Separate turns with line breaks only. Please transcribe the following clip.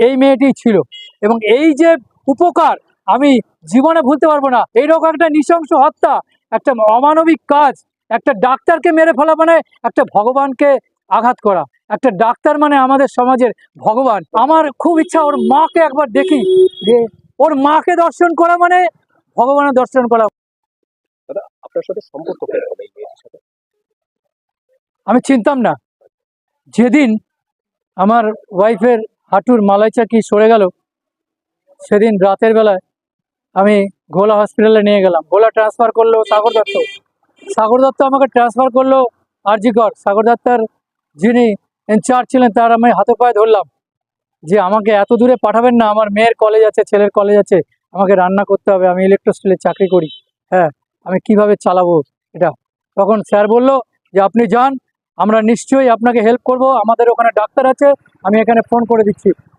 এই মেয়েটি ছিল। এবং এই যে উপকার আমি জীবনে ভুলতে পারবো না। এইরকম একটা নৃশংস হত্যা, একটা অমানবিক কাজ, একটা ডাক্তারকে মেরে ফেলা মানে একটা ভগবানকে আঘাত করা। একটা ডাক্তার মানে আমাদের সমাজের ভগবান। আমার খুব ইচ্ছা ওর মাকে একবার দেখি, যে ওর মাকে দর্শন করা মানে ভগবানের দর্শন করা।
দাদা, আপনার সাথে সম্পর্ক কেমন এই মেয়েটির সাথে?
আমি চিনতাম না। যেদিন আমার ওয়াইফের হাঁটুর মালাই চাকি সরে গেল, সেদিন রাতের বেলায় আমি ঘোলা হসপিটালে নিয়ে গেলাম। ঘোলা ট্রান্সফার করলো সাগর দত্ত। সাগর দত্ত আমাকে ট্রান্সফার করলো আরজিকর। সাগর দত্তার যিনি ইনচার্জ ছিলেন তার আমি হাতে পায়ে ধরলাম, যে আমাকে এত দূরে পাঠাবেন না, আমার মেয়ের কলেজ আছে, ছেলের কলেজ আছে, আমাকে রান্না করতে হবে, আমি ইলেকট্রিক স্টিলে চাকরি করি, হ্যাঁ আমি কিভাবে চালাবো এটা। তখন স্যার বলল যে আপনি যান, আমরা নিশ্চয়ই আপনাকে হেল্প করব, আমাদের ওখানে ডাক্তার আছে, আমি এখানে ফোন করে দিচ্ছি।